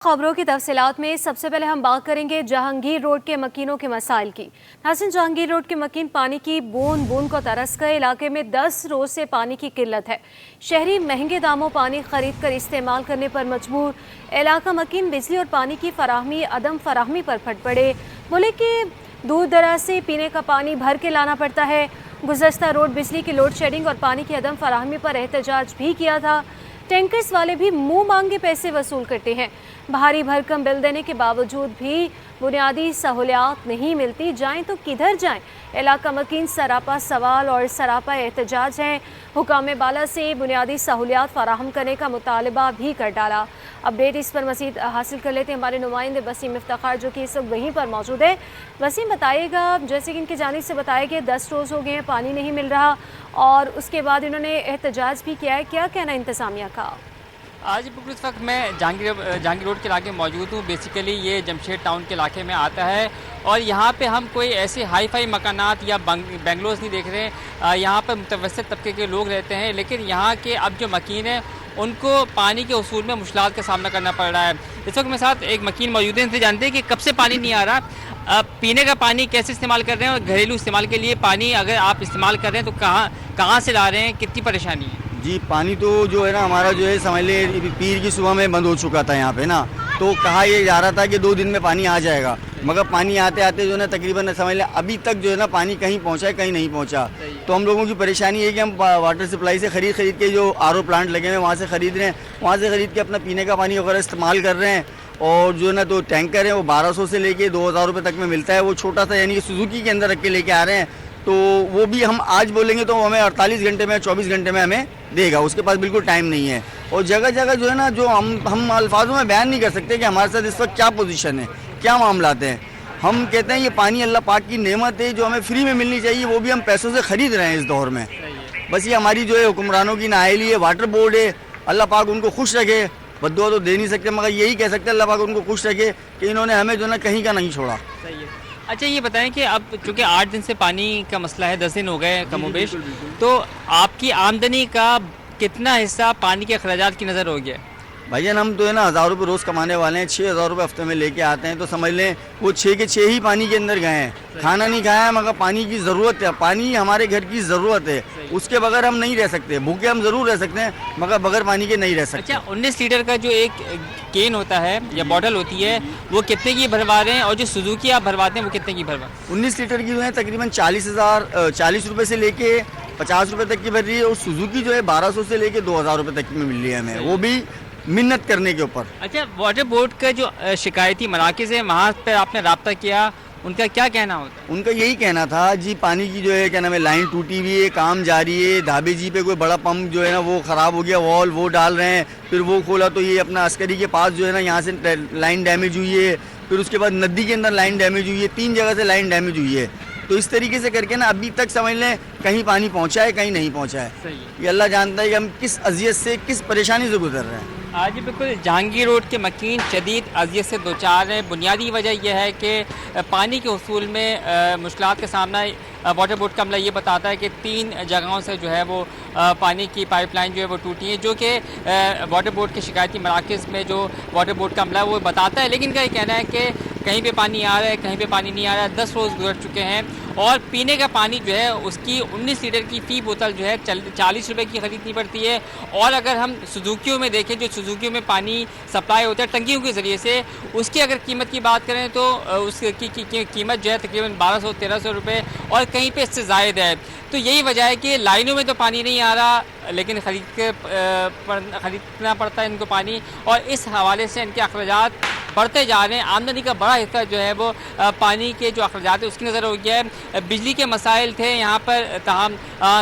खबरों की तफसीलात में सबसे पहले हम बात करेंगे जहांगीर रोड के मकीनों के मसाइल की। नाज़रीन, जहांगीर रोड के मकीन पानी की बूंद बूंद को तरस गए। इलाके में 10 रोज से पानी की किल्लत है। शहरी महंगे दामों पानी खरीद कर इस्तेमाल करने पर मजबूर। इलाका मकीन बिजली और पानी की फराहमी अदम फराहमी पर फट पड़े। बोले कि दूर दराज से पीने का पानी भर के लाना पड़ता है। गुज़श्ता रोड बिजली की लोड शेडिंग और पानी की अदम फराहमी पर एहतजाज भी किया था। टैंकर्स वाले भी मुंह मांगे पैसे वसूल करते हैं। भारी भरकम बिल देने के बावजूद भी बुनियादी सहूलियात नहीं मिलती। जाएं तो किधर जाएं? इलाका मकीन सरापा सवाल और सरापा एहतजाज हैं। हुकाम बाला से बुनियादी सहूलियात फराहम करने का मुतालबा भी कर डाला। अपडेट इस पर मज़ीद हासिल कर लेते हैं हमारे नुमाइंदे वसीम इफ्तिखार, जो कि इस वक्त वहीं पर मौजूद है। वसीम, बताइएगा, जैसे कि इनकी जानिब से बताया गया 10 रोज़ हो गए हैं पानी नहीं मिल रहा और उसके बाद इन्होंने एहतजाज भी किया है। क्या कहना इंतज़ामिया का? आज बिल्कुल इस वक्त मैं जहांगीर रोड के इलाके में मौजूद हूँ। बेसिकली ये जमशेद टाउन के इलाके में आता है और यहाँ पे हम कोई ऐसे हाई फाई मकानात या बंगलोज नहीं देख रहे हैं। यहाँ पर मुतवस्सित तबके के लोग रहते हैं, लेकिन यहाँ के अब जो मकीन है उनको पानी के उसूल में मुश्किलात का सामना करना पड़ रहा है। इस वक्त मेरे साथ एक मकीन मौजूद है, इनसे जानते हैं कि कब से पानी नहीं आ रहा, पीने का पानी कैसे इस्तेमाल कर रहे हैं और घरेलू इस्तेमाल के लिए पानी अगर आप इस्तेमाल कर रहे हैं तो कहाँ से ला रहे हैं, कितनी परेशानी है? जी, पानी तो जो है ना हमारा जो है समझ ले पीर की सुबह में बंद हो चुका था यहाँ पे ना। तो कहा ये जा रहा था कि 2 दिन में पानी आ जाएगा, मगर पानी आते आते जो है ना तकरीबन समझ ले अभी तक जो है ना पानी कहीं पहुँचा है कहीं नहीं पहुँचा। तो हम लोगों की परेशानी है कि हम वाटर सप्लाई से खरीद के जो आरओ प्लांट लगे हुए हैं वहाँ से खरीद रहे हैं, वहाँ से खरीद के अपना पीने का पानी वगैरह इस्तेमाल कर रहे हैं। और जो है ना तो टैंकर है वो 1200 से लेके 2000 रुपये तक में मिलता है, वो छोटा सा यानी कि सुजुकी के अंदर रख के लेके आ रहे हैं। तो वो भी हम आज बोलेंगे तो हमें 48 घंटे में 24 घंटे में हमें देगा, उसके पास बिल्कुल टाइम नहीं है। और जगह जगह जो है ना जो हम अल्फाजों में बयान नहीं कर सकते कि हमारे साथ इस वक्त क्या पोजीशन है, क्या मामलात हैं। हम कहते हैं ये पानी अल्लाह पाक की नेमत है जो हमें फ्री में मिलनी चाहिए, वो भी हम पैसों से ख़रीद रहे हैं इस दौर में। बस ये हमारी जो है हुक्मरानों की नाअहली है। वाटर बोर्ड है, अल्लाह पाक उनको खुश रखे, बद्दुआ तो दे नहीं सकते, मगर यही कह सकते हैं अल्लाह पाक उनको खुश रखे कि इन्होंने हमें जो है ना कहीं का नहीं छोड़ा। सही है। अच्छा, ये बताएं कि अब चूँकि 8 दिन से पानी का मसला है, 10 दिन हो गए कमोबेश, तो आपकी आमदनी का कितना हिस्सा पानी के अखराजात की नज़र हो गया? भाईजान हम तो है ना 1000 रुपये रोज़ कमाने वाले हैं, 6000 रुपये हफ्ते में लेके आते हैं, तो समझ लें वो 6 के 6 ही पानी के अंदर गए हैं। खाना नहीं खाया है, मगर पानी की ज़रूरत है, पानी हमारे घर की ज़रूरत है, उसके बगैर हम नहीं रह सकते। भूखे हम ज़रूर रह सकते हैं मगर बगैर पानी के नहीं रह सकते। अच्छा, 19 लीटर का जो एक केन होता है या बॉटल होती है वो कितने की भरवा रहे हैं, और जो सुजुकी आप भरवाते हैं वो कितने की भरवा? 19 लीटर की जो है तकरीबन 40 रुपये से लेके 50 रुपये तक की भर रही है, और सुजुकी जो है 1200 से लेके 2000 रुपये तक की में मिल रही है हमें, वो भी मिन्नत करने के ऊपर। अच्छा, वाटर बोर्ड का जो शिकायती मराकज़ है वहाँ पर आपने रब्ता किया, उनका क्या कहना होता है? उनका यही कहना था जी पानी की जो है क्या नाम है लाइन टूटी हुई है, काम जारी है। धाबे जी पे कोई बड़ा पंप जो है ना वो ख़राब हो गया, वॉल वो डाल रहे हैं, फिर वो खोला तो ये अपना अस्करी के पास जो है ना यहाँ से लाइन डैमेज हुई है, फिर उसके बाद नदी के अंदर लाइन डैमेज हुई है, 3 जगह से लाइन डैमेज हुई है। तो इस तरीके से करके ना अभी तक समझ लें कहीं पानी पहुँचा है कहीं नहीं पहुँचा है। सही है। ये अल्लाह जानता है कि हम किस अजियत से किस परेशानी से गुजर रहे हैं। आज बिल्कुल जहांगीर रोड के मकीन शदीद अजियत से दो चार हैं। बुनियादी वजह यह है कि पानी के उसूल में मुश्किलात का सामना वाटर बोर्ड का अमला ये बताता है कि 3 जगहों से जो है वो पानी की पाइपलाइन जो है वो टूटी है, जो कि वाटर बोर्ड के शिकायती मराकज़ में जो वाटर बोर्ड का अमला वो बताता है। लेकिन इनका ये कहना है कि कहीं पे पानी आ रहा है, कहीं पे पानी नहीं आ रहा है। 10 रोज़ गुजर चुके हैं और पीने का पानी जो है उसकी 19 लीटर की फ़ी बोतल जो है 40 रुपये की ख़रीदनी पड़ती है। और अगर हम सुजुकियों में देखें, जो सुजुकियों में पानी सप्लाई होता है टंकियों के ज़रिए से, उसकी अगर कीमत की बात करें तो उसकी कीमत जो है तकरीबन 1200-1300 रुपये और कहीं पे इससे ज़ायद है। तो यही वजह है कि लाइनों में तो पानी नहीं आ रहा, लेकिन ख़रीदना पड़ता है इनको पानी, और इस हवाले से इनके अखराजात बढ़ते जा रहे हैं। आमदनी का बड़ा हिस्सा जो है वो पानी के जो अखराजात है उसकी नज़र हो गया है। बिजली के मसाइल थे यहाँ पर, तमाम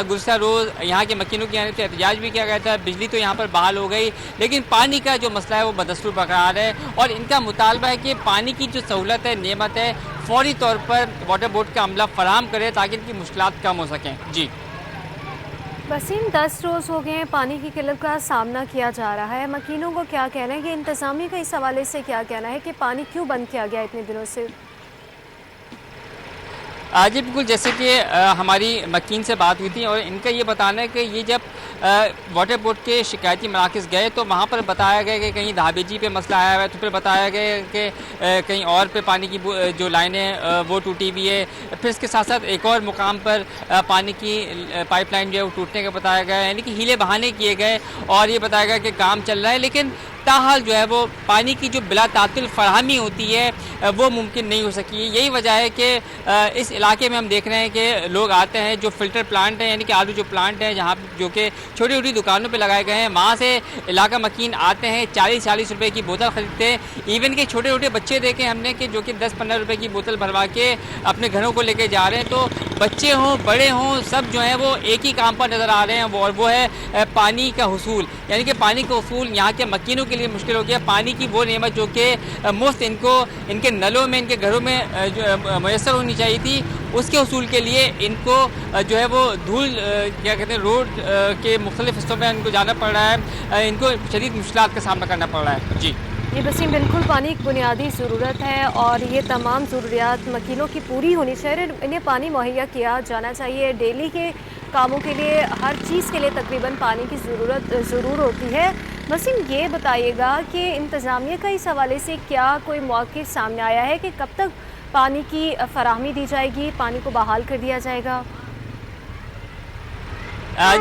गुज़श्ता रोज़ यहाँ के मकीनों की से एहतजाज भी किया गया था। बिजली तो यहाँ पर बहाल हो गई, लेकिन पानी का जो मसला है वो बदस्तूर बरकरार है। और इनका मुतालबा है कि पानी की जो सहूलत है, नेमत है, फौरी तौर पर वाटर बोर्ड का अमला फराहम करे ताकि इनकी मुश्किलात कम हो सकें। जी वसीम, 10 रोज़ हो गए हैं पानी की किल्लत का सामना किया जा रहा है। मकीनों को क्या कहना है कि इंतज़ामिया का इस हवाले से क्या कहना है कि पानी क्यों बंद किया गया इतने दिनों से? आज बिल्कुल जैसे कि हमारी मकीन से बात हुई थी और इनका ये बताना है कि ये जब واٹر بورڈ کے شکایتی مراکز گئے تو وہاں پر بتایا گیا کہ کہیں دھابیجی پہ مسئلہ آیا ہوا ہے، تو پھر بتایا گیا کہ کہیں اور پہ پانی کی جو لائنیں وہ ٹوٹی ہوئی ہے، پھر اس کے ساتھ ساتھ ایک اور مقام پر پانی کی پائپ لائن جو ہے وہ ٹوٹنے کا بتایا گیا، یعنی کہ ہیلے بہانے کیے گئے اور یہ بتایا گیا کہ کام چل رہا ہے، لیکن تاحال جو ہے وہ پانی کی جو بلا تعطل فراہمی ہوتی ہے وہ ممکن نہیں ہو سکی. یہی وجہ ہے کہ اس علاقے میں ہم دیکھ رہے ہیں کہ لوگ آتے ہیں، جو فلٹر پلانٹ ہیں یعنی کہ آلو جو پلانٹ ہیں جہاں جو کہ چھوٹی چھوٹی دکانوں پہ لگائے گئے ہیں، وہاں سے علاقہ مکین آتے ہیں، 40 روپے کی بوتل خریدتے ہیں. ایون کہ چھوٹے چھوٹے بچے دیکھیں ہم نے کہ جو کہ 10-15 روپے کی بوتل بھروا کے اپنے گھروں کو لے کے جا رہے ہیں. تو بچے ہوں بڑے ہوں سب جو ہیں وہ ایک ہی کام پر نظر آ رہے ہیں، اور وہ ہے پانی کا حصول. یعنی کہ پانی کا حصول یہاں کے مکینوں کے لیے مشکل ہو گیا. پانی کی وہ نعمت جو کہ مفت ان کے نلوں میں، ان کے گھروں میں میسر ہونی چاہیے تھی، اس کے حصول کے لیے ان کو جو ہے وہ دھول کیا کہتے ہیں روڈ کے مختلف حصوں میں ان کو جانا پڑ رہا ہے، ان کو شدید مشکلات کا سامنا کرنا پڑ رہا ہے. جی یہ وسیم، بالکل پانی ایک بنیادی ضرورت ہے اور یہ تمام ضروریات مکینوں کی پوری ہونی چاہیے. انہیں پانی مہیا کیا جانا چاہیے. ڈیلی کے کاموں کے لیے، ہر چیز کے لیے تقریباً پانی کی ضرورت ضرور ہوتی ہے. وسیم، یہ بتائیے گا کہ انتظامیہ کا اس حوالے سے کیا کوئی موقف سامنے آیا ہے کہ کب تک پانی کی فراہمی دی جائے گی، پانی کو بحال کر دیا جائے گا؟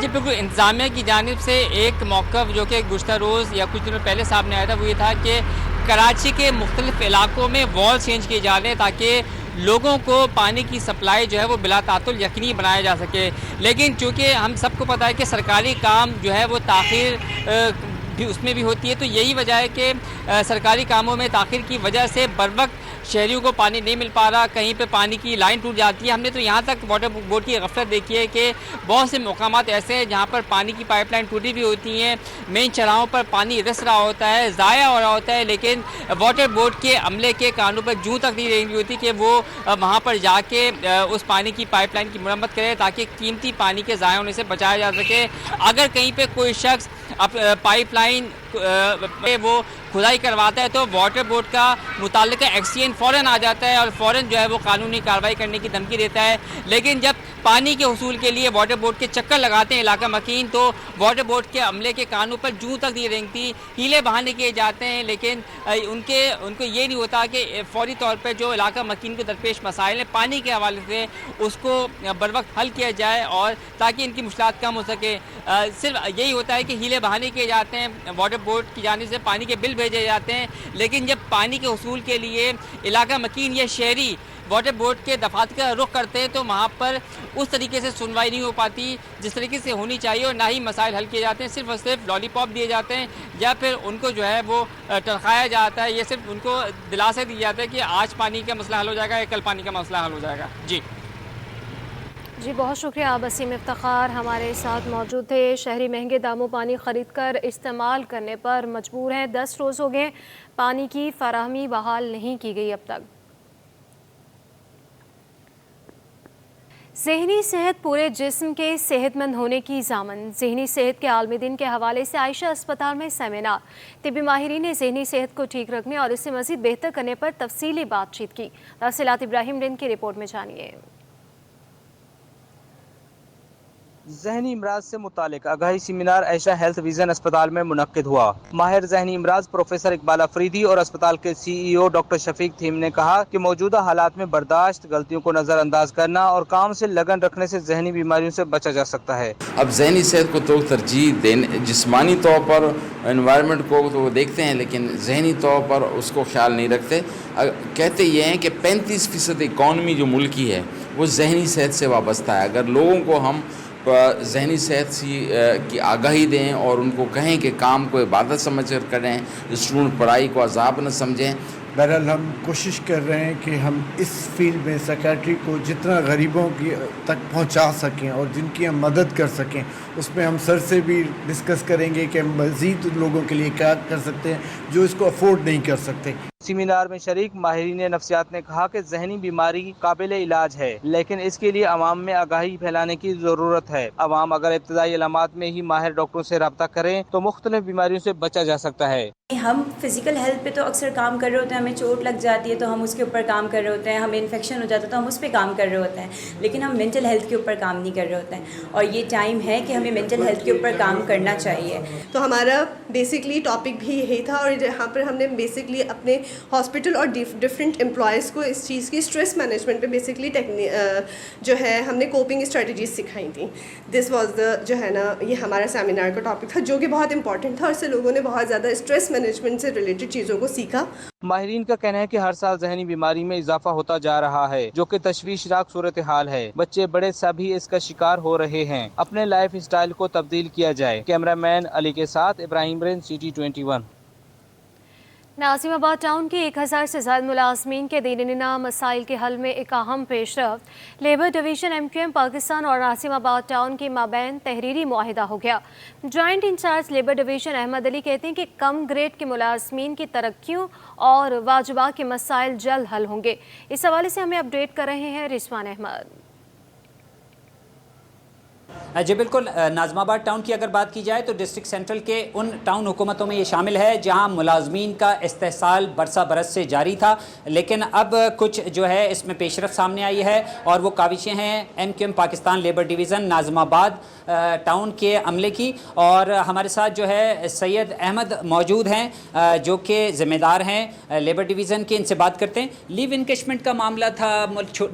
جی بالکل، انتظامیہ کی جانب سے ایک موقف جو کہ گزشتہ روز یا کچھ دنوں پہلے سامنے آیا تھا وہ یہ تھا کہ کراچی کے مختلف علاقوں میں وال چینج کیے جا رہے ہیں تاکہ لوگوں کو پانی کی سپلائی جو ہے وہ بلا تعطل یقینی بنایا جا سکے. لیکن چونکہ ہم سب کو پتہ ہے کہ سرکاری کام جو ہے وہ تاخیر بھی اس میں بھی ہوتی ہے، تو یہی وجہ ہے کہ سرکاری کاموں میں تاخیر کی وجہ سے بروقت شہریوں کو پانی نہیں مل پا رہا. کہیں پہ پانی کی لائن ٹوٹ جاتی ہے. ہم نے تو یہاں تک واٹر بورڈ کی غفلت دیکھی ہے کہ بہت سے مقامات ایسے ہیں جہاں پر پانی کی پائپ لائن ٹوٹی بھی ہوتی ہیں، مین چراہوں پر پانی رس رہا ہوتا ہے، ضائع ہو رہا ہوتا ہے، لیکن واٹر بورڈ کے عملے کے کانوں پر جوں تک نہیں رہی ہوتی کہ وہ وہاں پر جا کے اس پانی کی پائپ لائن کی مرمت کرے تاکہ قیمتی پانی کے ضائع ہونے سے بچایا جا سکے. اگر کہیں پہ کوئی شخص پائپ لائن وہ کھدائی کرواتا ہے تو واٹر بورڈ کا متعلقہ ایکسین فوراً آ جاتا ہے اور فوراً جو ہے وہ قانونی کارروائی کرنے کی دھمکی دیتا ہے. لیکن جب پانی کے حصول کے لیے واٹر بورڈ کے چکر لگاتے ہیں علاقہ مکین تو واٹر بورڈ کے عملے کے کانوں پر جوں تک نہیں رینگتی. ہیلے بہانے کیے جاتے ہیں لیکن ان کو یہ نہیں ہوتا کہ فوری طور پہ جو علاقہ مکین کو درپیش مسائل ہیں پانی کے حوالے سے اس کو بروقت حل کیا جائے اور تاکہ ان کی مشکلات کم ہو سکے. صرف یہی ہوتا ہے کہ ہیلے بہانے کیے جاتے ہیں، واٹر بورڈ کی جانب سے پانی کے بل بھیجے جاتے ہیں، لیکن جب پانی کے حصول کے لیے علاقہ مکین یا شہری واٹر بورڈ کے دفاتر کا رخ کرتے ہیں تو وہاں پر اس طریقے سے سنوائی نہیں ہو پاتی جس طریقے سے ہونی چاہیے، اور نہ ہی مسائل حل کیے جاتے ہیں. صرف اور صرف لالی پاپ دیے جاتے ہیں یا پھر ان کو جو ہے وہ ٹرخایا جاتا ہے. یہ صرف ان کو دلاسے دی جاتا ہے کہ آج پانی کا مسئلہ حل ہو جائے گا یا کل پانی کا مسئلہ حل ہو جائے گا. جی بہت شکریہ. وسیم افتخار ہمارے ساتھ موجود تھے. شہری مہنگے داموں پانی خرید کر استعمال کرنے پر مجبور ہیں. 10 روز ہو گئے پانی کی فراہمی بحال نہیں کی گئی اب تک. ذہنی صحت پورے جسم کے صحت مند ہونے کی ضامن. ذہنی صحت کے عالمی دن کے حوالے سے عائشہ اسپتال میں سیمینار. طبی ماہرین نے ذہنی صحت کو ٹھیک رکھنے اور اسے مزید بہتر کرنے پر تفصیلی بات چیت کی. تفصیلات ابراہیم رند کی رپورٹ میں جانیے. ذہنی امراض سے متعلق آگاہی سیمینار عائشہ ہیلتھ ویژن اسپتال میں منعقد ہوا. ماہر ذہنی امراض پروفیسر اقبال افریدی اور اسپتال کے CEO ڈاکٹر شفیق تھیم نے کہا کہ موجودہ حالات میں برداشت، غلطیوں کو نظر انداز کرنا اور کام سے لگن رکھنے سے ذہنی بیماریوں سے بچا جا سکتا ہے. اب ذہنی صحت کو تو ترجیح دینے، جسمانی طور پر انوائرمنٹ کو تو وہ دیکھتے ہیں لیکن ذہنی طور پر اس کو خیال نہیں رکھتے. کہتے یہ ہیں کہ 35% اکانومی جو ملک کی ہے وہ ذہنی صحت سے وابستہ ہے. اگر لوگوں کو ہم ذہنی صحت کی آگاہی دیں اور ان کو کہیں کہ کام کو عبادت سمجھ کر کریں، اسٹوڈنٹ پڑھائی کو عذاب نہ سمجھیں. بہرحال ہم کوشش کر رہے ہیں کہ ہم اس فیلڈ میں سیکیٹری کو جتنا غریبوں کی تک پہنچا سکیں اور جن کی ہم مدد کر سکیں اس میں ہم سر سے بھی ڈسکس کریں گے کہ ہم مزید لوگوں کے لیے کیا کر سکتے ہیں جو اس کو افورڈ نہیں کر سکتے. सेमिनार में शरीक माहिरीन नफ्सियात ने कहा कि जहनी बीमारी काबिल इलाज है, लेकिन इसके लिए अवाम में आगाही फैलाने की जरूरत है। अवाम अगर इब्तदाई अलामात में ही माहिर डॉक्टरों से रब्ता करें तो मुख्तलिफ बीमारियों से बचा जा सकता है। हम फिज़िकल हेल्थ पे तो अक्सर काम कर रहे होते हैं, हमें चोट लग जाती है तो हम उसके ऊपर काम कर रहे होते हैं, हमें इन्फेक्शन हो जाता है तो हम उस पर काम कर रहे होते हैं, लेकिन हम मेंटल हेल्थ के ऊपर काम नहीं कर रहे होते हैं। और ये टाइम है कि हमें मेंटल हेल्थ के ऊपर काम करना चाहिए। तो हमारा बेसिकली टॉपिक भी यही था और यहाँ पर हमने बेसिकली अपने हॉस्पिटल और डिफरेंट एम्प्लॉयज़ को इस चीज़ की स्ट्रेस मैनेजमेंट पे बेसिकली जो है हमने कोपिंग स्ट्रेटजीज सिखाई थी। दिस वाज द जो है ना ये हमारा सेमिनार का टॉपिक था, जो कि बहुत इंपॉर्टेंट था और इससे लोगों ने बहुत ज़्यादा स्ट्रेस मैनेजमेंट से रिलेटेड चीज़ों को सीखा। माहिरीन का कहना है कि हर साल जहनी बीमारी में इजाफा होता जा रहा है, जो कि तशवीशनाक सूरत हाल है। बच्चे बड़े सभी इसका शिकार हो रहे हैं। अपने लाइफ स्टाइल को तब्दील किया जाए। कैमरामैन अली के साथ Ibrahim rain, city 21। Nazimabad town के 1000 से ज़्यादा मुलाजमीन के दीनिना मसाइल के हल में एक अहम पेशरफ्त। लेबर डिवीज़न MQM पाकिस्तान और नाज़िमाबाद टाउन के माबैन तहरीरी मुआहिदा हो गया। Joint in charge labour division Ahmed Ali कहते हैं कि कम ग्रेड के मुलाजमीन की तरक्कियों और वाजिबात के मसाइल जल्द हल होंगे। इस हवाले से हमें अपडेट कर रहे हैं रिजवान अहमद। जी बिल्कुल, नाज़िमाबाद टाउन की अगर बात की जाए तो डिस्ट्रिक्ट सेंट्रल के उन टाउन हुकूमतों में ये शामिल है जहां मुलाजमीन का इस्तेहसाल बरसा बरस से जारी था, लेकिन अब कुछ जो है इसमें पेशरफ सामने आई है और वो काविशें हैं MQM Pakistan labour division Nazimabad town के अमले की। और हमारे साथ जो है सैयद अहमद मौजूद हैं जो कि ज़िम्मेदार हैं लेबर डिवीज़न के। इनसे बात करते हैं। लीव इनकेशमेंट का मामला था,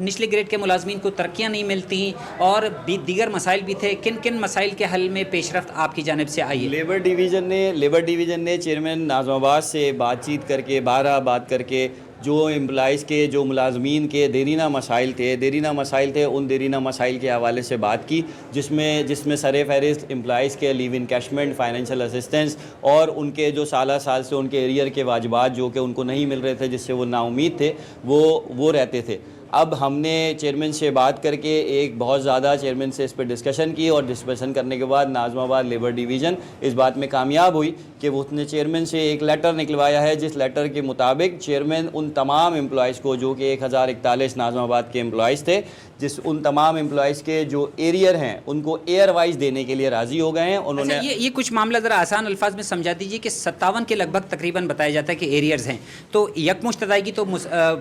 निचले ग्रेड के मुलाजमीन को तरक्कियाँ नहीं मिलती और दीगर मसाइल भी थे। किन किन मसाइल के हल में पेशरफ्त आपकी जानिब से आई है? लेबर डिवीज़न ने चेयरमैन नाज़िमाबाद से बातचीत करके बात करके जो एम्प्लॉइज़ के जो मुलाजमीन के देरीना मसाइल थे उन देरीना मसाइल के हवाले से बात की, जिसमें सरे फहरिस्त एम्प्लॉइज़ के लीव इनकैशमेंट, फाइनेंशियल असिस्टेंस और उनके जो साल से उनके एरियर के वाजिबात जो कि उनको नहीं मिल रहे थे, जिससे वो नाउमीद थे, वो रहते थे। अब हमने चेयरमैन से बात करके एक बहुत ज़्यादा चेयरमैन से इस पर डिस्कशन की और डिस्कशन करने के बाद नाज़िमाबाद लेबर डिवीज़न इस बात में कामयाब हुई कि वो उसने चेयरमैन से एक लेटर निकलवाया है, जिस लेटर के मुताबिक चेयरमैन उन तमाम एम्प्लॉइज़ को जो कि 1041 नाज़िमाबाद के एम्प्लॉइज़ थे, उन तमाम एम्प्लॉइज़ के जो एरियर हैं उनको एयर वाइज देने के लिए राज़ी हो गए हैं। उन्होंने ये कुछ मामला ज़रा आसान अल्फाज में समझा दीजिए कि 57 के लगभग तकरीबन बताया जाता है कि एरियर्स हैं, तो यकमुश्त अदायगी तो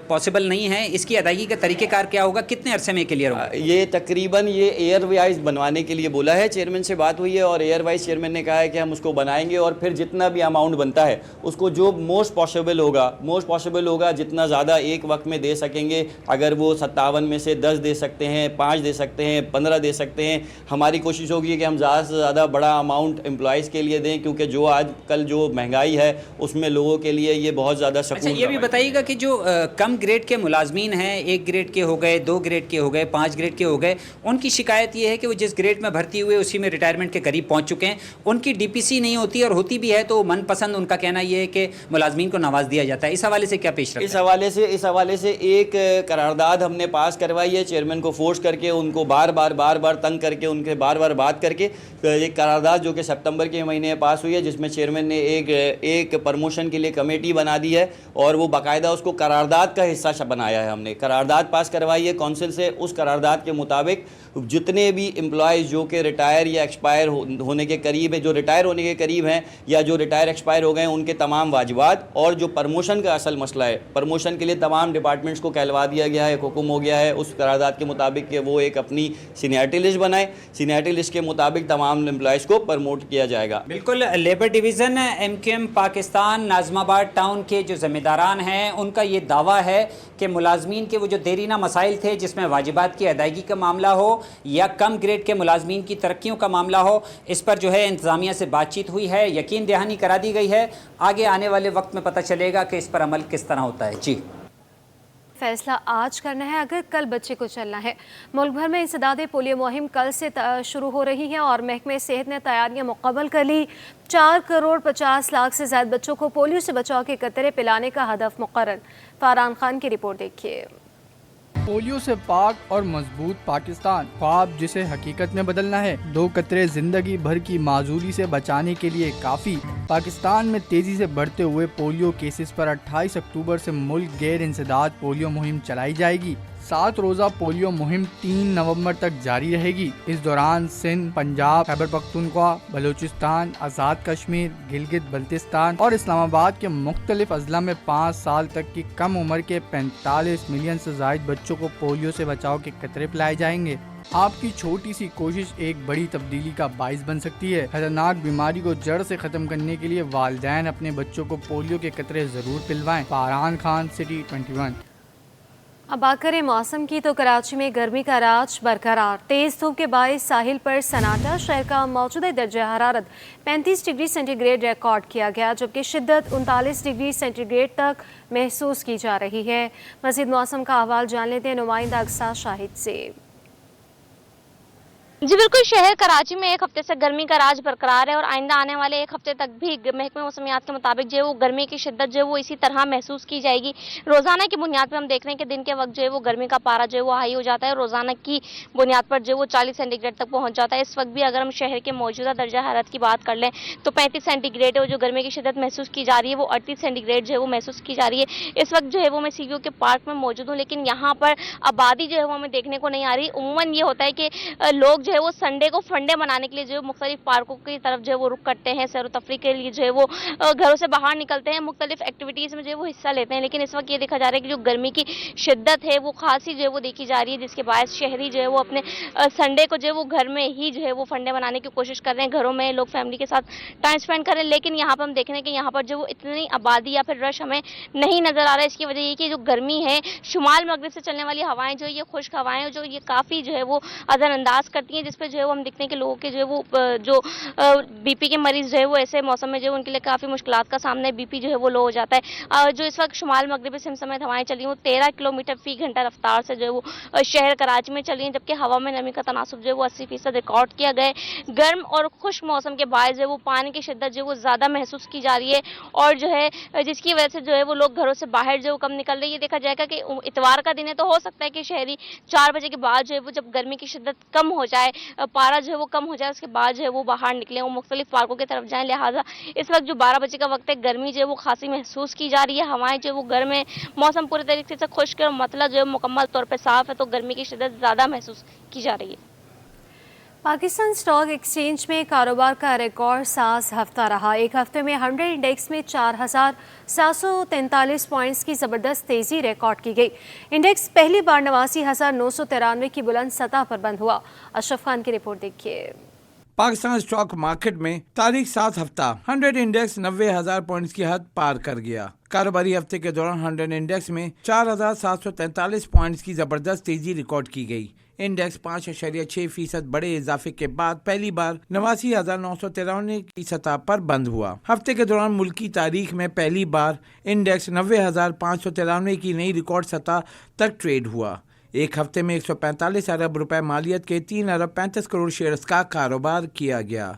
पॉसिबल नहीं है। इसकी अदायगी का तरीक़ेकार क्या होगा, कितने अरसे में क्लियर होगा? ये तकरीबन ये एयर वाइज बनवाने के लिए बोला है, चेयरमैन से बात हुई है और एयर वाइज चेयरमैन ने कहा है कि हम उसको बनाएंगे और फिर जितना भी अमाउंट बनता है उसको जो मोस्ट पॉसिबल होगा जितना ज़्यादा एक वक्त में दे सकेंगे। अगर वो 57 में से 10 दे सकते हैं, 5 दे सकते हैं, 15 दे सकते हैं, हमारी कोशिश होगी कि हम ज़्यादा से ज़्यादा बड़ा अमाउंट एम्प्लॉइज़ के लिए दें, क्योंकि जो आजकल जो महंगाई है उसमें लोगों के लिए ये बहुत ज़्यादा सकून। अच्छा, ये भी बताइएगा कि जो कम ग्रेड के मुलाजमीन हैं, 1 ग्रेड के हो गए, 2 ग्रेड के हो गए, 5 ग्रेड के हो गए, उनकी शिकायत ये है कि वो जिस ग्रेड में भर्ती हुए उसी में रिटायरमेंट के करीब पहुँच चुके हैं, उनकी DPC नहीं होती और होती भी है तो मनपसंद उनका कहना ये है कि मुलाजमीन को नवाज दिया जाता है। इस हवाले से क्या पेश रखा? इस हवाले से एक करारदाद हमने पास करवाई है, चेयरमैन को फोर्स करके उनको बार बार तंग करके उनके बार बात करके एक करारदाद जो कि सितंबर के महीने में पास हुई है, जिसमें चेयरमैन ने एक प्रमोशन के लिए कमेटी बना दी है और वो बाकायदा उसको करारदाद का हिस्सा बनाया है। हमने करारदाद पास करवाई है काउंसिल से। उस करारदाद के मुताबिक जितने भी एम्प्लॉयज़ जो कि रिटायर या एक्सपायर होने के करीब है, जो रिटायर होने के करीब हैं या जो रिटायर एक्सपायर हो गए हैं, उनके तमाम वाजिबात और जो प्रमोशन का असल मसला है, प्रमोशन के लिए तमाम डिपार्टमेंट्स को कहलवा दिया गया है, एक हुक्म हो गया है उस करारदाद के मुताबिक कि वो एक अपनी सीनियरिटी लिस्ट बनाए। सीनियरिटी लिस्ट के मुताबिक तमाम एम्प्लॉयज़ को प्रमोट किया जाएगा। बिल्कुल, labour division MQM Pakistan Nazimabad town के जो ज़िम्मेदारान हैं उनका ये दावा है कि मुलाजमीन के वो जो देरीना मसाइल थे, जिसमें वाजिबात की अदायगी का मामला हो या कम ग्रेड के मुलाजमीन की तरक्कियों का मामला हो, इस पर जो है इंतज़ामिया से बातचीत हुई है, यकीन दहानी करा दी गई है। आगे आने वाले वक्त में पता चलेगा कि इस पर अमल किस तरह होता है। जी, फैसला आज करना है अगर कल बच्चे को चलना है। मुल्क भर में इंसदाद पोलियो मुहिम कल से शुरू हो रही है और महकमे सेहत ने तैयारियां मुकम्मल कर ली। 4 करोड़ 50 लाख से ज़्यादा बच्चों को पोलियो से बचाव के कतरे पिलाने का हदफ मुकर्रर। फरहान खान की रिपोर्ट देखिए। پولیو سے پاک اور مضبوط پاکستان، خواب جسے حقیقت میں بدلنا ہے۔ 2 قطرے زندگی بھر کی معذوری سے بچانے کے لیے کافی۔ پاکستان میں تیزی سے بڑھتے ہوئے پولیو کیسز پر 28 اکتوبر سے ملک گیر انسداد پولیو مہم چلائی جائے گی۔ 7 روزہ پولیو مہم 3 نومبر تک جاری رہے گی۔ اس دوران سندھ، پنجاب، خیبر پختونخوا، بلوچستان، آزاد کشمیر، گلگت بلتستان اور اسلام آباد کے مختلف اضلاع میں 5 سال تک کی کم عمر کے 45 ملین سے زائد بچوں کو پولیو سے بچاؤ کے قطرے پلائے جائیں گے۔ آپ کی چھوٹی سی کوشش ایک بڑی تبدیلی کا باعث بن سکتی ہے۔ خطرناک بیماری کو جڑ سے ختم کرنے کے لیے والدین اپنے بچوں کو پولیو کے قطرے ضرور پلوائیں۔ فارحان خان، سٹی 21۔ اب بات کریں موسم کی تو کراچی میں گرمی کا راج برقرار۔ تیز دھوپ کے باعث ساحل پر سناٹا، شہر کا موجودہ درجہ حرارت 35 ڈگری سینٹی گریڈ ریکارڈ کیا گیا، جبکہ شدت 39 ڈگری سینٹی گریڈ تک محسوس کی جا رہی ہے۔ مزید موسم کا احوال جان لیتے ہیں نمائندہ اقصیٰ شاہد سے۔ جی بالکل، شہر کراچی میں ایک ہفتے سے گرمی کا راج برقرار ہے اور آئندہ آنے والے ایک ہفتے تک بھی محکمہ موسمیات کے مطابق جو ہے وہ گرمی کی شدت جو ہے وہ اسی طرح محسوس کی جائے گی۔ روزانہ کی بنیاد پر ہم دیکھ رہے ہیں کہ دن کے وقت جو ہے وہ گرمی کا پارا جو ہے وہ ہائی ہو جاتا ہے، روزانہ کی بنیاد پر جو ہے وہ 40 سینٹی گریڈ تک پہنچ جاتا ہے۔ اس وقت بھی اگر ہم شہر کے موجودہ درجہ حرارت کی بات کر لیں تو 35 سینٹی گریڈ ہے، جو گرمی کی شدت محسوس کی جا رہی ہے وہ 38 سینٹی گریڈ جو ہے وہ محسوس کی جا رہی ہے۔ اس وقت جو ہے وہ میں سی وی او کے پارک میں موجود ہوں، لیکن یہاں پر آبادی جو ہے وہ ہمیں دیکھنے کو نہیں آ رہی۔ عموماً یہ ہوتا ہے کہ لوگ جو ہے وہ سنڈے کو فنڈے منانے کے لیے جو ہے مختلف پارکوں کی طرف جو ہے وہ رخ کرتے ہیں، سیر و تفریح کے لیے جو ہے وہ گھروں سے باہر نکلتے ہیں، مختلف ایکٹیویٹیز میں جو ہے وہ حصہ لیتے ہیں، لیکن اس وقت یہ دیکھا جا رہا ہے کہ جو گرمی کی شدت ہے وہ خاصی جو ہے وہ دیکھی جا رہی ہے، جس کے باعث شہری جو ہے وہ اپنے سنڈے کو جو ہے وہ گھر میں ہی جو ہے وہ فنڈے منانے کی کوشش کر رہے ہیں، گھروں میں لوگ فیملی کے ساتھ ٹائم اسپینڈ کر رہے ہیں۔ لیکن یہاں پر ہم دیکھ رہے ہیں کہ یہاں پر جو وہ اتنی آبادی یا پھر رش ہمیں نہیں نظر آ رہا ہے۔ اس کی وجہ یہ کہ جو گرمی ہے، شمال مغرب سے چلنے والی ہوائیں جو یہ خشک ہوائیں جو یہ کافی جو ہے وہ اثر انداز کرتی ہیں، جس پہ جو ہے وہ ہم دیکھتے ہیں کہ لوگوں کے جو ہے وہ جو بی پی کے مریض جو ہے وہ ایسے موسم میں جو ہے ان کے لیے کافی مشکلات کا سامنا ہے، بی پی جو ہے وہ لو ہو جاتا ہے۔ جو اس وقت شمال مغربی سمت سمیت ہوائیں چلی ہیں وہ 13 کلومیٹر فی گھنٹہ رفتار سے جو ہے وہ شہر کراچی میں چلی ہیں، جبکہ ہوا میں نمی کا تناسب جو ہے وہ 80% ریکارڈ کیا گیا ہے۔ گرم اور خشک موسم کے باعث جو ہے وہ پانی کی شدت جو ہے وہ زیادہ محسوس کی جا رہی ہے، اور جو ہے جس کی وجہ سے جو ہے وہ لوگ گھروں سے باہر جو کم نکل رہے ہیں۔ یہ دیکھا جائے گا کہ اتوار کا دن ہے تو ہو سکتا ہے کہ شہری 4 بجے کے بعد جو ہے وہ جب گرمی کی شدت کم ہو جائے، پارا جو ہے وہ کم ہو جائے، اس کے بعد جو ہے وہ باہر نکلیں، وہ مختلف پارکوں کی طرف جائیں۔ لہٰذا اس وقت جو 12 بجے کا وقت ہے، گرمی جو ہے وہ خاصی محسوس کی جا رہی ہے، ہوائیں جو ہے وہ گرم ہے، موسم پورے طریقے سے خشک اور مطلع جو ہے مکمل طور پہ صاف ہے، تو گرمی کی شدت زیادہ محسوس کی جا رہی ہے۔ پاکستان اسٹاک ایکسچینج میں کاروبار کا ریکارڈ ساز ہفتہ رہا۔ ایک ہفتے میں 100 انڈیکس میں 4743 پوائنٹس کی زبردست تیزی ریکارڈ کی گئی۔ انڈیکس پہلی بار 89,993 کی بلند سطح پر بند ہوا۔ اشرف خان کی رپورٹ دیکھیے۔ پاکستان اسٹاک مارکیٹ میں تاریخ 7 ہفتہ 100 انڈیکس 90,000 پوائنٹس کی حد پار کر گیا۔ کاروباری ہفتے کے دوران 100 انڈیکس میں 4743 پوائنٹس کی زبردست تیزی ریکارڈ کی گئی۔ انڈیکس 5.6% بڑے اضافے کے بعد پہلی بار 89,993 کی سطح پر بند ہوا۔ ہفتے کے دوران ملکی تاریخ میں پہلی بار انڈیکس 90,593 کی نئی ریکارڈ سطح تک ٹریڈ ہوا۔ ایک ہفتے میں 145 ارب روپے مالیت کے 3 ارب 35 کروڑ شیئرز کا کاروبار کیا گیا۔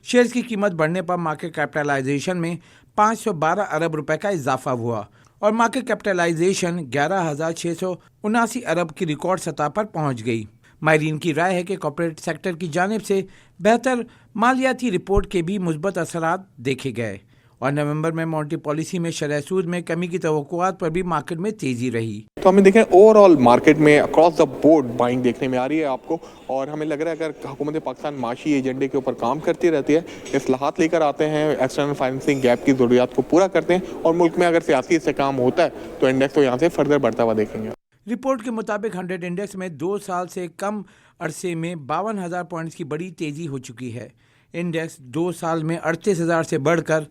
شیئرز کی قیمت بڑھنے پر مارکیٹ کیپٹلائزیشن میں 512 ارب روپے کا اضافہ ہوا اور مارکیٹ کیپٹلائزیشن 11,679 ارب کی ریکارڈ سطح پر پہنچ گئی۔ ماہرین کی رائے ہے کہ کارپوریٹ سیکٹر کی جانب سے بہتر مالیاتی رپورٹ کے بھی مثبت اثرات دیکھے گئے اور نومبر میں مانیٹری پالیسی میں شرح سود میں کمی کی توقعات پر بھی مارکیٹ میں تیزی رہی۔ تو ہمیں دیکھیں اوور آل مارکیٹ میں اکراس دا بورڈ بائنگ دیکھنے میں آ رہی ہے آپ کو، اور ہمیں لگ رہا ہے اگر حکومت پاکستان معاشی ایجنڈے کے اوپر کام کرتی رہتی ہے، اصلاحات لے کر آتے ہیں، ایکسٹرنل فائنینسنگ گیپ کی ضروریات کو پورا کرتے ہیں، اور ملک میں اگر سیاسی استحکام ہوتا ہے تو انڈیکس تو یہاں سے فردر بڑھتا ہوا دیکھیں گے۔ رپورٹ کے مطابق 100 انڈیکس میں 2 سال سے کم عرصے میں 52,000 پوائنٹس کی بڑی تیزی ہو چکی ہے۔ انڈیکس 2 سال میں 38,000 سے بڑھ کر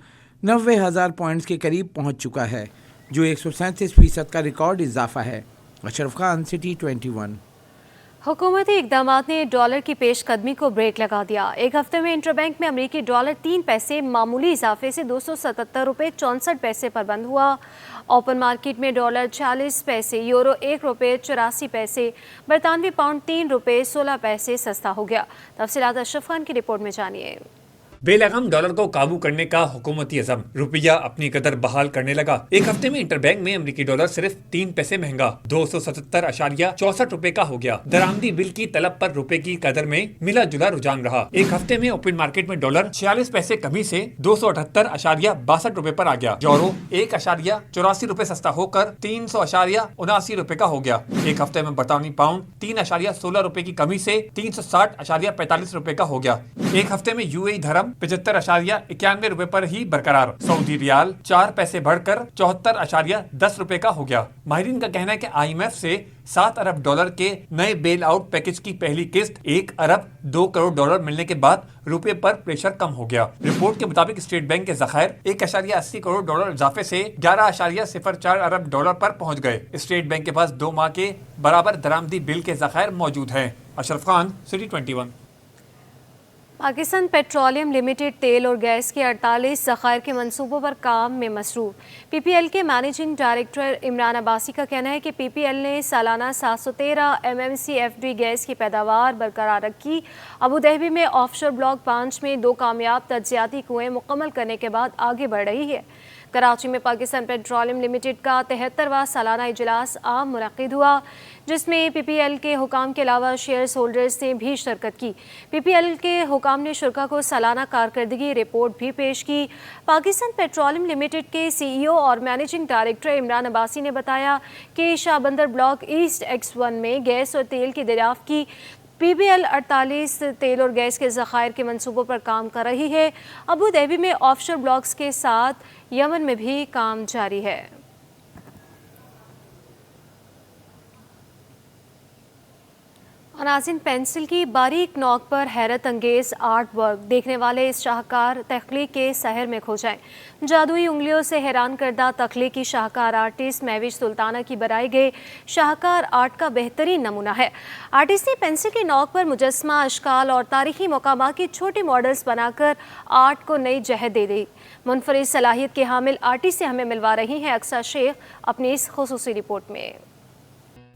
90,000 پوائنٹس کے قریب پہنچ چکا ہے، جو 137% کا ریکارڈ اضافہ ہے۔ اشرف خان، سٹی 21۔ حکومتی اقدامات نے ڈالر کی پیش قدمی کو بریک لگا دیا۔ ایک ہفتے میں انٹر بینک میں امریکی ڈالر 3 پیسے معمولی اضافے سے 277 روپے 64 پیسے پر بند ہوا۔ اوپن مارکیٹ میں ڈالر 46 پیسے، یورو 1 روپے 84 پیسے، برطانوی پاؤنڈ 3 روپے 16 پیسے سستا ہو گیا۔ تفصیلات اشرف خان کی رپورٹ میں جانیے۔ बेलगाम डॉलर को काबू करने का हुकूमती अज़म, रुपया अपनी कदर बहाल करने लगा। एक हफ्ते में इंटरबैंक में अमेरिकी डॉलर सिर्फ 3 पैसे महंगा 277.64 रुपए का हो गया। दरामदी बिल की तलब पर रुपए की कदर में मिला जुला रुझान रहा। एक हफ्ते में ओपन मार्केट में डॉलर 46 पैसे कमी से 278.62 रुपए पर आ गया। यूरो 1.84 रुपए सस्ता होकर 300.79 रुपए का हो गया। एक हफ्ते में बरतानी पाउंड 3.16 रुपए की कमी से 360.45 रुपए का हो गया। एक हफ्ते में यूएई धर्म 75.91 रुपए पर ही बरकरार। सऊदी रियाल 4 पैसे बढ़कर 74.10 रुपए का हो गया। माहिरीन का कहना है कि IMF से 7 अरब डॉलर के नए बेल आउट पैकेज की पहली किस्त 1 अरब 2 करोड़ डॉलर मिलने के बाद रुपए पर प्रेशर कम हो गया। रिपोर्ट के मुताबिक स्टेट बैंक के ज़खायर 1.80 करोड़ डॉलर इजाफे से 11.04 अरब डॉलर पर पहुंच गए। स्टेट बैंक के पास 2 माह के बराबर दरामदी बिल के ज़खायर मौजूद हैं। Ashraf Khan, city 21। Pakistan petroleum limited तेल और गैस के 48 ज़खायर के मंसूबों पर काम में मसरूफ। PPL के मैनेजिंग डायरेक्टर इमरान अब्बासी का कहना है कि PPL ने सालाना 713 MMCFD गैस की पैदावार बरकरार रखी। अबू धाबी में ऑफशोर ब्लॉक 5 में 2 कामयाब तजियाती कुएँ मुकम्मल करने के बाद आगे बढ़ रही है। कराची में पाकिस्तान पेट्रोलियम लिमिटेड का 73वां सालाना इजलास आम मुनक़िद हुआ, जिसमें PPL के हुकाम के अलावा शेयर्स होल्डर्स ने भी शिरकत की। PPL के हुकाम ने शुरा को सालाना कारकर्दगी रिपोर्ट भी पेश की। पाकिस्तान पेट्रोलियम लिमिटेड के CEO और मैनेजिंग डायरेक्टर इमरान अब्बासी ने बताया कि शाहबंदर ब्लॉक ईस्ट X1 में गैस और तेल की दरियाफ्त की PPL 48 तेल और गैस के ज़खायर के मंसूबों पर काम कर रही है। अबू धाबी में ऑफशोर ब्लॉक्स के साथ यमन में भी काम जारी है। नाज़रीन, पेंसिल की बारीक नोक पर हैरत अंगेज़ आर्ट वर्क देखने वाले इस शाहकार तख्लीक के सहर में खो जाएं। जादुई उंगलियों से हैरान करदा तख्लीकी शाहकार आर्टिस्ट महविश सुल्ताना की बनाई गई शाहकार आर्ट का बेहतरीन नमूना है। आर्टिस्ट ने पेंसिल की नोक पर मुजस्मा, अशकाल और तारीखी मकामात की छोटी मॉडल्स बनाकर आर्ट को नई जहत दे दी। मुनफरिद सलाहियत के हामिल आर्टिस्ट से हमें मिलवा रही हैं अक्सा शेख अपनी इस खुसूसी रिपोर्ट में।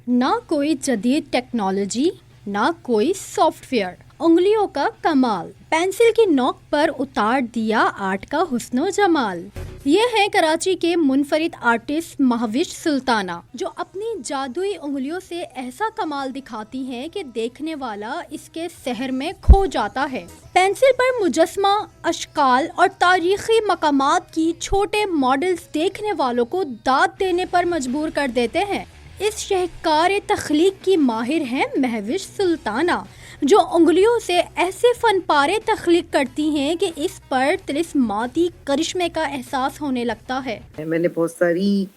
ना कोई जदीद टेक्नोलॉजी, ना कोई सॉफ्टवेयर, उंगलियों का कमाल, पेंसिल की नोक पर उतार दिया आर्ट का हुस्नो जमाल। ये है कराची के मुनफरिद आर्टिस्ट महविश सुल्ताना, जो अपनी जादुई उंगलियों से ऐसा कमाल दिखाती हैं कि देखने वाला इसके सहर में खो जाता है। पेंसिल पर मुजस्मा, अशकाल और तारीखी मकामात की छोटे मॉडल्स देखने वालों को दाद देने पर मजबूर कर देते हैं। इस शहकार तख्लीक की माहिर हैं महविश सुल्ताना, जो उंगलियों से ऐसे फन पारे तख्लीक करती हैं कि इस पर तिलिस्माती करिश्मे का एहसास होने लगता है। मैंने बहुत सारी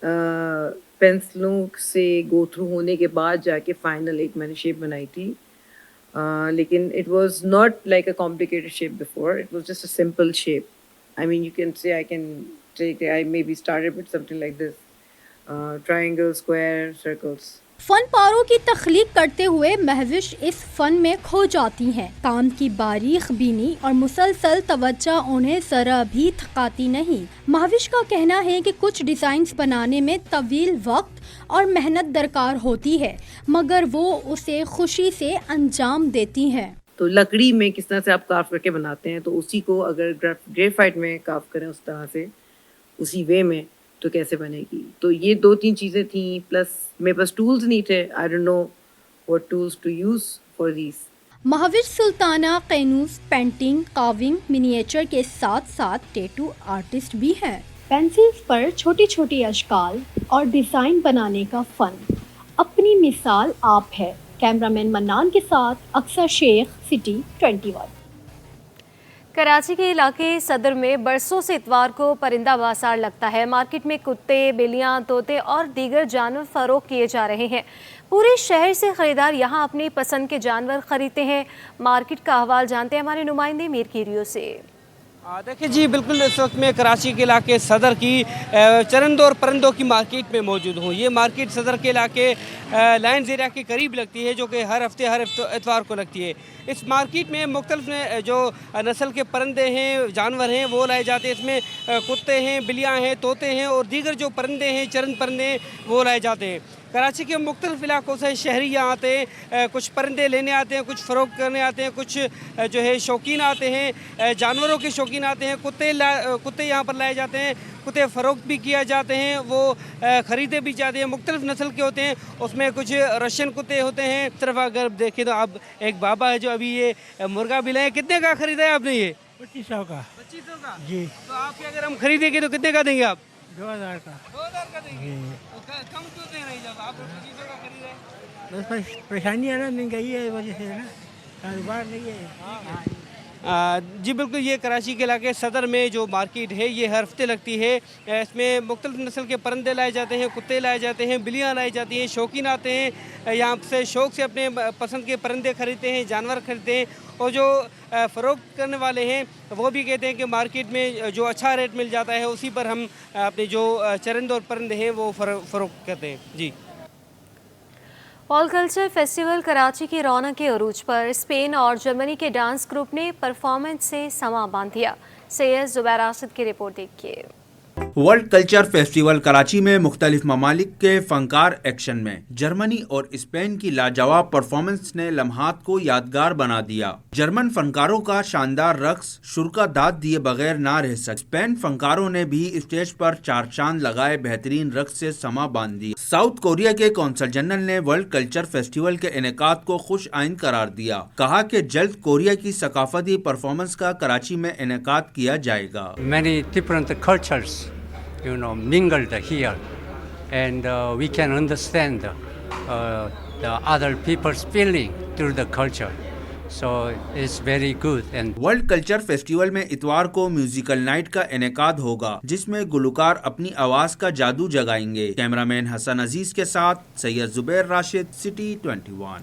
पेंसिलों से गो थ्रू होने के बाद जाके फाइनल एक मैंने शेप बनाई थी, लेकिन it was not like a complicated shape before, it was just a simple shape. I mean you can say I can take I may be started with something like this, triangle, square, circles. फन पारों की तख्लीक करते हुए महविश इस fun में खो जाती हैं। काम की बारीक बीनी और मुसलसल तवज्जो उन्हें जरा भी थकाती नहीं। महविश का कहना है कि कुछ डिज़ाइंस बनाने में तवील वक्त और मेहनत दरकार होती है, मगर वो उसे खुशी से अंजाम देती हैं। तो लकड़ी में किस तरह से आप कार्व करके बनाते हैं, तो उसी को अगर ग्रेफाइट में कार्व करें उस तरह से, उसी वे में, तो कैसे बनेगी। तो ये 2-3 चीज़ें थी, प्लस मेरे पास टूल्स नहीं थे। I don't know what tools to use for this. Mahvish Sultana canvas, painting, carving, miniature के साथ साथ टैटू आर्टिस्ट भी हैं। पेंसिल्स पर छोटी छोटी अशकाल और डिज़ाइन बनाने का फन अपनी मिसाल आप है। कैमरामैन मन्नान के साथ अक्सा शेख, सिटी 21। कराची के इलाके सदर में बरसों से इतवार को परिंदा बाजार लगता है। मार्केट में कुत्ते, बिल्लियाँ, तोते और दीगर जानवर फरोख्त किए जा रहे हैं। पूरे शहर से खरीदार यहाँ अपनी पसंद के जानवर खरीदते हैं। मार्केट का अहवाल जानते हैं हमारे नुमाइंदे मीर कीरियो से। देखिए जी, बिल्कुल इस वक्त मैं कराची के इलाके सदर की चरंदों और परंदों की मार्केट में मौजूद हूँ। ये मार्केट सदर के इलाके लायंस एरिया के करीब लगती है, जो कि हर हफ्ते हर इतवार को लगती है। इस मार्केट में मुख्तलिफ जो नस्ल के परिंदे हैं, जानवर हैं, वो लाए जाते हैं। इसमें कुत्ते हैं, बिल्लियाँ हैं, तोते हैं और दीगर जो परिंदे हैं, चरंद परिंदे हैं, वो लाए जाते हैं। कराची के मुख्तलिफ इलाकों से शहरी यहाँ आते हैं, कुछ परिंदे लेने आते हैं, कुछ फ़रोख्त करने आते हैं, कुछ जो है शौकीन आते हैं, जानवरों के शौकीन आते हैं, कुत्ते यहाँ पर लाए जाते हैं, कुत्ते फ़रोख्त भी किया जाते हैं, वो ख़रीदे भी जाते हैं, मुख्तलिफ नस्ल के होते हैं, उसमें कुछ रशियन कुत्ते होते हैं। इस तरफ अगर देखें तो अब एक बाबा है जो अभी ये मुर्गा भी लाए, कितने का ख़रीदा है आपने ये? 2500 का। 2500 का जी। तो आपके अगर हम खरीदेंगे तो कितने का देंगे आप? 2000 का। 2000 का देंगे। तो कम क्यों दे रहे हैं जब आप 2500 का खरीद रहे हैं? बस परेशानी है ना, महंगाई है वजह से ना, कारोबार नहीं है। जी बिल्कुल, ये कराची के इलाके सदर में जो मार्केट है ये हर हफ्ते लगती है। इसमें मुख्तलिफ नस्ल के परिंदे लाए जाते हैं, कुत्ते लाए जाते हैं, बिल्लियाँ लाई जाती हैं, शौकीन आते हैं यहाँ से शौक़ से अपने पसंद के परिंदे खरीदते हैं, जानवर खरीदते हैं। और जो फ़रोख्त करने वाले हैं वो भी कहते हैं कि मार्केट में जो अच्छा रेट मिल जाता है उसी पर हम अपने जो चरिंद और परिंदे हैं वो फ़रोख्त करते हैं। जी। वर्ल्ड कल्चर फेस्टिवल कराची की रौनक के अरूज पर स्पेन और जर्मनी के डांस ग्रुप ने परफॉर्मेंस से समा बांध दिया। सैयद जुबैर राशिद की रिपोर्ट देखिए। वर्ल्ड कल्चर फेस्टिवल कराची में मुख्तलिफ ममालिक के फनकार एक्शन में जर्मनी और स्पेन की लाजवाब परफॉर्मेंस ने लम्हात को यादगार बना दिया। जर्मन फनकारों का शानदार रक्स शुरा दाद दिए बगैर ना रह सके। स्पेन फनकारों ने भी स्टेज पर चार चांद लगाए बेहतरीन रक्स से समा बांध दी। साउथ कोरिया के कौंसल जनरल ने वर्ल्ड कल्चर फेस्टिवल के इनेकाद को खुश आइन करार दिया। कहा कि जल्द कोरिया की सकाफती परफॉर्मेंस का कराची में इनेकाद किया जाएगा। Many different cultures mingled here, and we can understand the other people's feeling through the culture, so it's very good. And world culture festival में इतवार को म्यूजिकल नाइट का इनेकाद होगा जिसमें गुलकार अपनी आवाज का जादू जगाएंगे। कैमरामैन हसन अजीज के साथ सैयद जुबैर राशिद, सिटी 21।